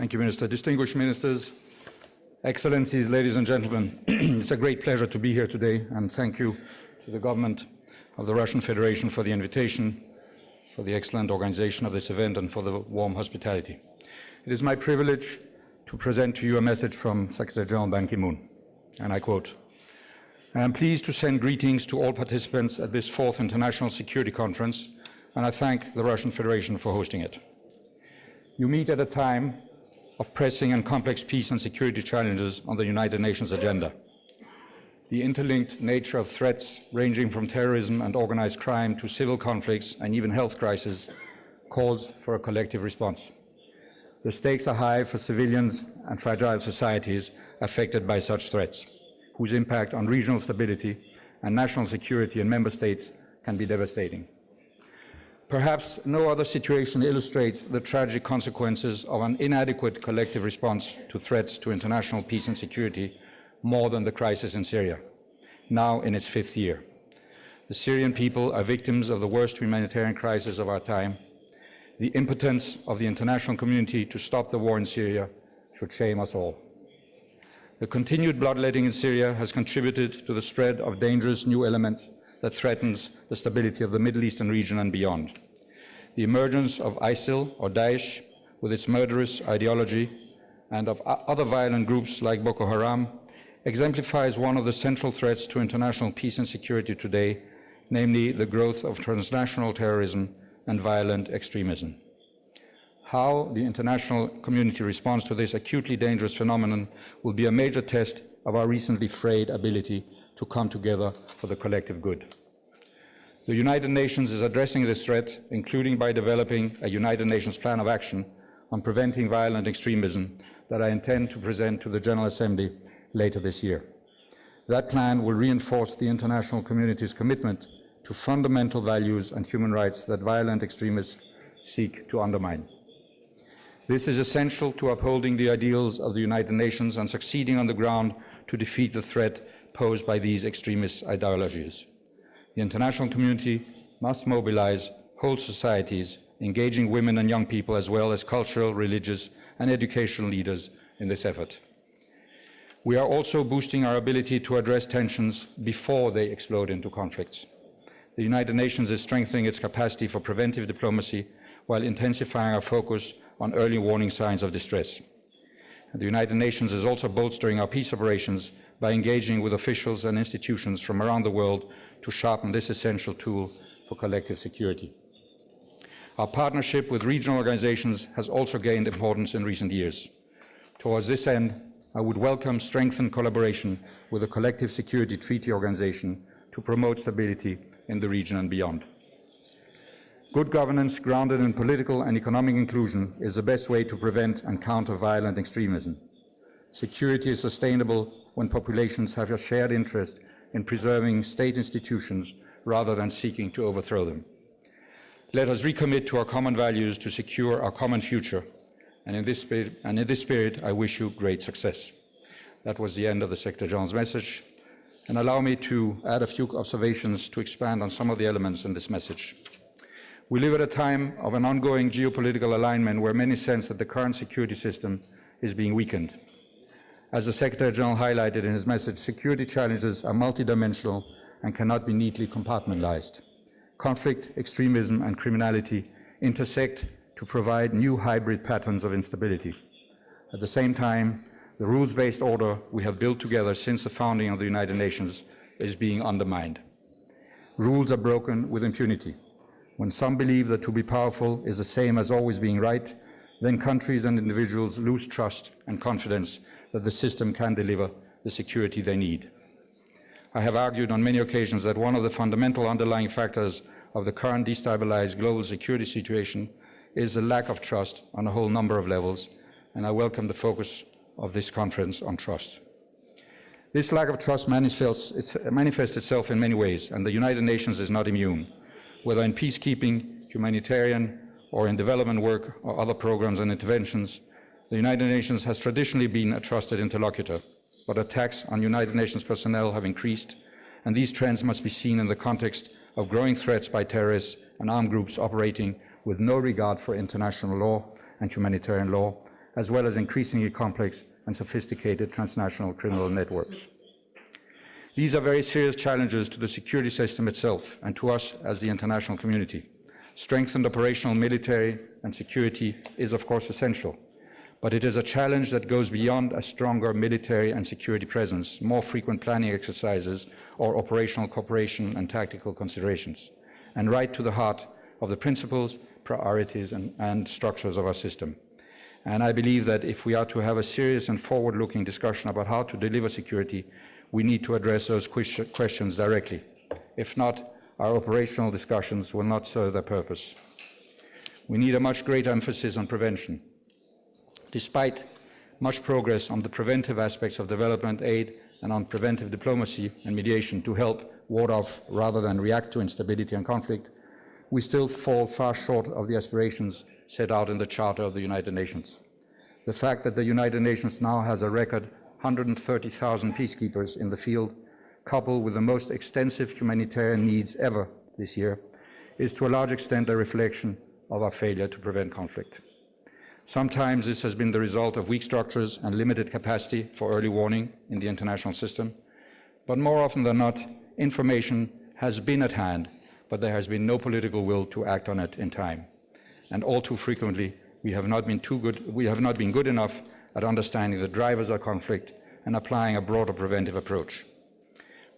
Thank you, Minister. Distinguished Ministers, Excellencies, ladies and gentlemen, it's a great pleasure to be here today, and thank you to the government of the Russian Federation for the invitation, for the excellent organization of this event, and for the warm hospitality. It is my privilege to present to you a message from Secretary General Ban Ki-moon, and I quote, "I am pleased to send greetings to all participants at this 4th International Security Conference, and I thank the Russian Federation for hosting it. You meet at a time of pressing and complex peace and security challenges on the United Nations agenda. The interlinked nature of threats ranging from terrorism and organized crime to civil conflicts and even health crises calls for a collective response. The stakes are high for civilians and fragile societies affected by such threats, whose impact on regional stability and national security in member states can be devastating. Perhaps no other situation illustrates the tragic consequences of an inadequate collective response to threats to international peace and security more than the crisis in Syria, now in its 5th year. The Syrian people are victims of the worst humanitarian crisis of our time. The impotence of the international community to stop the war in Syria should shame us all. The continued bloodletting in Syria has contributed to the spread of dangerous new elements that threatens the stability of the Middle Eastern region and beyond. The emergence of ISIL or Daesh with its murderous ideology and of other violent groups like Boko Haram exemplifies one of the central threats to international peace and security today, namely the growth of transnational terrorism and violent extremism. How the international community responds to this acutely dangerous phenomenon will be a major test of our recently frayed ability to come together for the collective good. The United Nations is addressing this threat, including by developing a United Nations Plan of Action on preventing violent extremism that I intend to present to the General Assembly later this year. That plan will reinforce the international community's commitment to fundamental values and human rights that violent extremists seek to undermine. This is essential to upholding the ideals of the United Nations and succeeding on the ground to defeat the threat posed by these extremist ideologies. The international community must mobilize whole societies, engaging women and young people as well as cultural, religious, and educational leaders in this effort. We are also boosting our ability to address tensions before they explode into conflicts. The United Nations is strengthening its capacity for preventive diplomacy while intensifying our focus on early warning signs of distress. And the United Nations is also bolstering our peace operations by engaging with officials and institutions from around the world to sharpen this essential tool for collective security. Our partnership with regional organizations has also gained importance in recent years. Towards this end, I would welcome strengthened collaboration with the Collective Security Treaty Organization to promote stability in the region and beyond. Good governance grounded in political and economic inclusion is the best way to prevent and counter violent extremism. Security is sustainable when populations have a shared interest in preserving state institutions rather than seeking to overthrow them. Let us recommit to our common values to secure our common future, and in this spirit, I wish you great success. That was the end of the Secretary General's message, and allow me to add a few observations to expand on some of the elements in this message. We live at a time of an ongoing geopolitical alignment where many sense that the current security system is being weakened. As the Secretary General highlighted in his message, security challenges are multidimensional and cannot be neatly compartmentalized. Conflict, extremism, and criminality intersect to provide new hybrid patterns of instability. At the same time, the rules-based order we have built together since the founding of the United Nations is being undermined. Rules are broken with impunity. When some believe that to be powerful is the same as always being right, then countries and individuals lose trust and confidence that the system can deliver the security they need. I have argued on many occasions that one of the fundamental underlying factors of the current destabilized global security situation is the lack of trust on a whole number of levels, and I welcome the focus of this conference on trust. This lack of trust manifests itself in many ways, and the United Nations is not immune. Whether in peacekeeping, humanitarian, or in development work or other programs and interventions, the United Nations has traditionally been a trusted interlocutor, but attacks on United Nations personnel have increased, and these trends must be seen in the context of growing threats by terrorists and armed groups operating with no regard for international law and humanitarian law, as well as increasingly complex and sophisticated transnational criminal networks. These are very serious challenges to the security system itself and to us as the international community. Strengthened operational military and security is, of course, essential, but it is a challenge that goes beyond a stronger military and security presence, more frequent planning exercises, or operational cooperation and tactical considerations, and right to the heart of the principles, priorities, and structures of our system. And I believe that if we are to have a serious and forward-looking discussion about how to deliver security, we need to address those questions directly. If not, our operational discussions will not serve their purpose. We need a much greater emphasis on prevention. Despite much progress on the preventive aspects of development aid and on preventive diplomacy and mediation to help ward off rather than react to instability and conflict, we still fall far short of the aspirations set out in the Charter of the United Nations. The fact that the United Nations now has a record 130,000 peacekeepers in the field, coupled with the most extensive humanitarian needs ever this year, is to a large extent a reflection of our failure to prevent conflict. Sometimes this has been the result of weak structures and limited capacity for early warning in the international system, but more often than not, information has been at hand, but there has been no political will to act on it in time. And all too frequently, we have not been good enough at understanding the drivers of conflict and applying a broader preventive approach.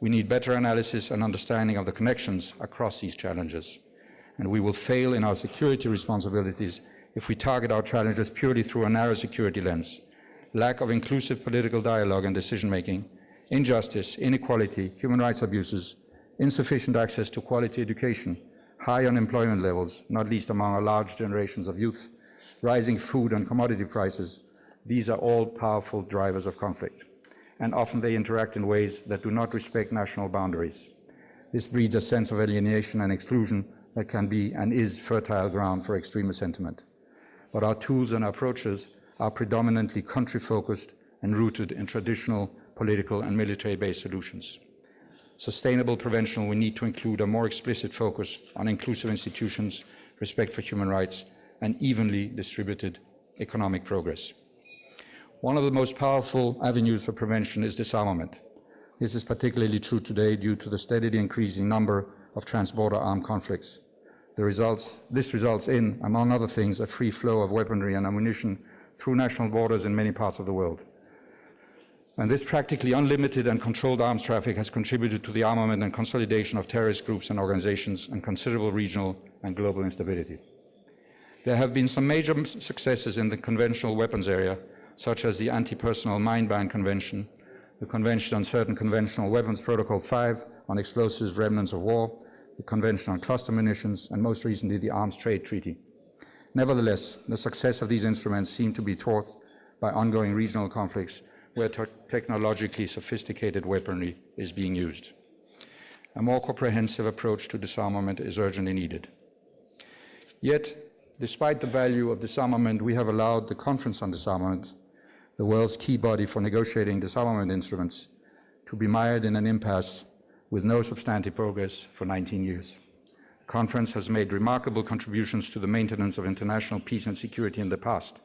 We need better analysis and understanding of the connections across these challenges, and we will fail in our security responsibilities if we target our challenges purely through a narrow security lens. Lack of inclusive political dialogue and decision-making, injustice, inequality, human rights abuses, insufficient access to quality education, high unemployment levels, not least among our large generations of youth, rising food and commodity prices, these are all powerful drivers of conflict, and often they interact in ways that do not respect national boundaries. This breeds a sense of alienation and exclusion that can be and is fertile ground for extremist sentiment. But our tools and approaches are predominantly country-focused and rooted in traditional political and military-based solutions. Sustainable prevention will need to include a more explicit focus on inclusive institutions, respect for human rights, and evenly distributed economic progress. One of the most powerful avenues for prevention is disarmament. This is particularly true today due to the steadily increasing number of trans-border armed conflicts. This results in, among other things, a free flow of weaponry and ammunition through national borders in many parts of the world. And this practically unlimited and controlled arms traffic has contributed to the armament and consolidation of terrorist groups and organizations and considerable regional and global instability. There have been some major successes in the conventional weapons area, such as the Anti-Personnel Mine Ban Convention, the Convention on Certain Conventional Weapons Protocol 5 on Explosives Remnants of War, the Convention on Cluster Munitions, and most recently the Arms Trade Treaty. Nevertheless, the success of these instruments seem to be thwarted by ongoing regional conflicts where technologically sophisticated weaponry is being used. A more comprehensive approach to disarmament is urgently needed. Yet, despite the value of disarmament, we have allowed the Conference on Disarmament, the world's key body for negotiating disarmament instruments, to be mired in an impasse with no substantive progress for 19 years. The conference has made remarkable contributions to the maintenance of international peace and security in the past.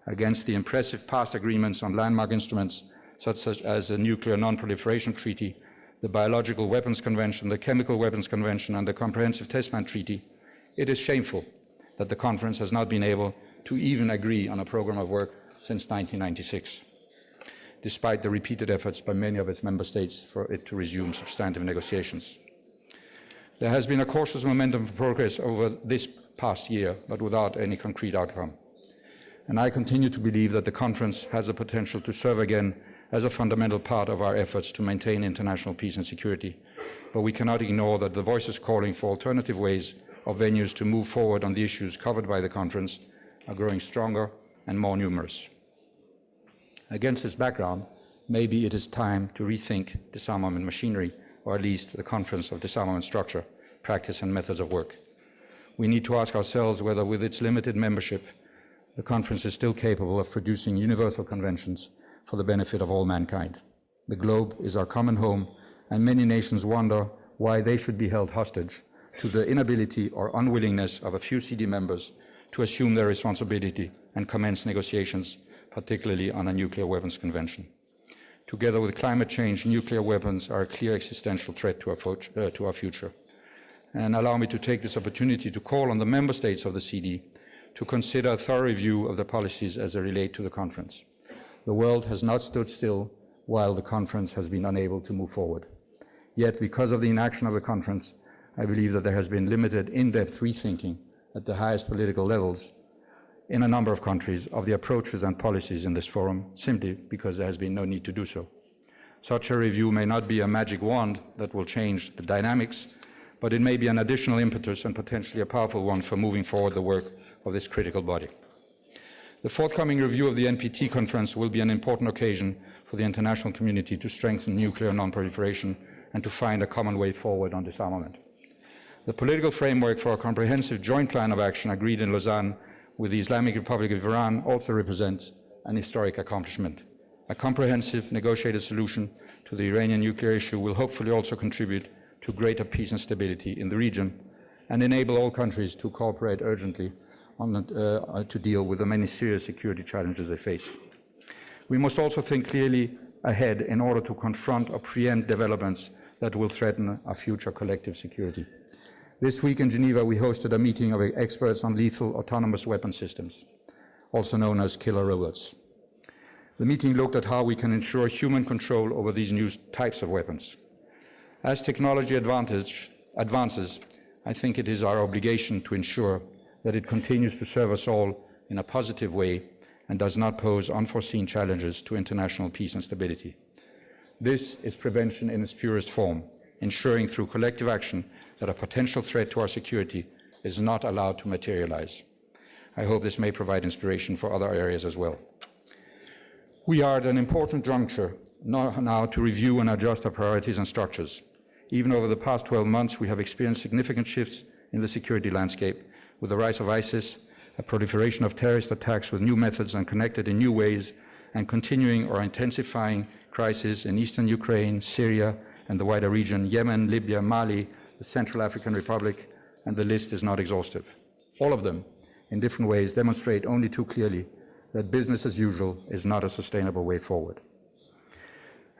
Against the impressive past agreements on landmark instruments, such as the Nuclear Non-Proliferation Treaty, the Biological Weapons Convention, the Chemical Weapons Convention, and the Comprehensive Test Ban Treaty, it is shameful that the conference has not been able to even agree on a program of work since 1996, despite the repeated efforts by many of its member states for it to resume substantive negotiations. There has been a cautious momentum for progress over this past year, but without any concrete outcome. And I continue to believe that the conference has the potential to serve again as a fundamental part of our efforts to maintain international peace and security. But we cannot ignore that the voices calling for alternative ways or venues to move forward on the issues covered by the conference are growing stronger and more numerous. Against this background, maybe it is time to rethink disarmament machinery, or at least the Conference of Disarmament structure, practice and methods of work. We need to ask ourselves whether with its limited membership, the conference is still capable of producing universal conventions for the benefit of all mankind. The globe is our common home, and many nations wonder why they should be held hostage to the inability or unwillingness of a few CD members to assume their responsibility and commence negotiations, particularly on a nuclear weapons convention. Together with climate change, nuclear weapons are a clear existential threat to our future. And allow me to take this opportunity to call on the member states of the CD to consider a thorough review of the policies as they relate to the conference. The world has not stood still while the conference has been unable to move forward. Yet, because of the inaction of the conference, I believe that there has been limited in-depth rethinking at the highest political levels in a number of countries of the approaches and policies in this forum, simply because there has been no need to do so. Such a review may not be a magic wand that will change the dynamics, but it may be an additional impetus and potentially a powerful one for moving forward the work of this critical body. The forthcoming review of the NPT conference will be an important occasion for the international community to strengthen nuclear non-proliferation and to find a common way forward on disarmament. The political framework for a comprehensive joint plan of action agreed in Lausanne with the Islamic Republic of Iran also represents an historic accomplishment. A comprehensive negotiated solution to the Iranian nuclear issue will hopefully also contribute to greater peace and stability in the region and enable all countries to cooperate urgently to deal with the many serious security challenges they face. We must also think clearly ahead in order to confront or preempt developments that will threaten our future collective security. This week in Geneva, we hosted a meeting of experts on lethal autonomous weapon systems, also known as killer robots. The meeting looked at how we can ensure human control over these new types of weapons. As technology advances, I think it is our obligation to ensure that it continues to serve us all in a positive way and does not pose unforeseen challenges to international peace and stability. This is prevention in its purest form, ensuring through collective action that a potential threat to our security is not allowed to materialize. I hope this may provide inspiration for other areas as well. We are at an important juncture now to review and adjust our priorities and structures. Even over the past 12 months, we have experienced significant shifts in the security landscape, with the rise of ISIS, a proliferation of terrorist attacks with new methods and connected in new ways, and continuing or intensifying crises in eastern Ukraine, Syria, and the wider region, Yemen, Libya, Mali, the Central African Republic, and the list is not exhaustive. All of them, in different ways, demonstrate only too clearly that business as usual is not a sustainable way forward.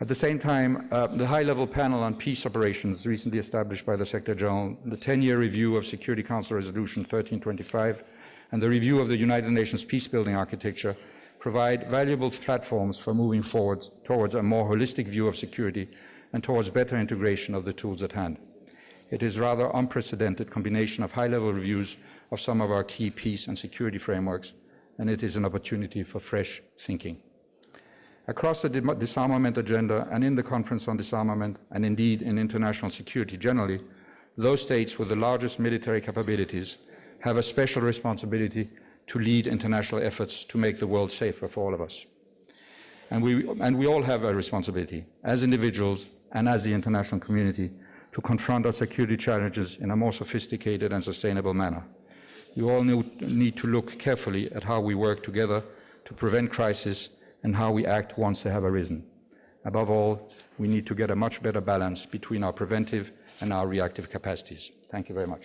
At the same time, the high-level panel on peace operations recently established by the Secretary General, the 10-year review of Security Council Resolution 1325, and the review of the United Nations peace-building architecture provide valuable platforms for moving forward towards a more holistic view of security and towards better integration of the tools at hand. It is a rather unprecedented combination of high-level reviews of some of our key peace and security frameworks, and it is an opportunity for fresh thinking. Across the disarmament agenda and in the Conference on Disarmament, and indeed in international security generally, those states with the largest military capabilities have a special responsibility to lead international efforts to make the world safer for all of us. And we all have a responsibility, as individuals and as the international community, to confront our security challenges in a more sophisticated and sustainable manner. You all need to look carefully at how we work together to prevent crisis and how we act once they have arisen. Above all, we need to get a much better balance between our preventive and our reactive capacities. Thank you very much.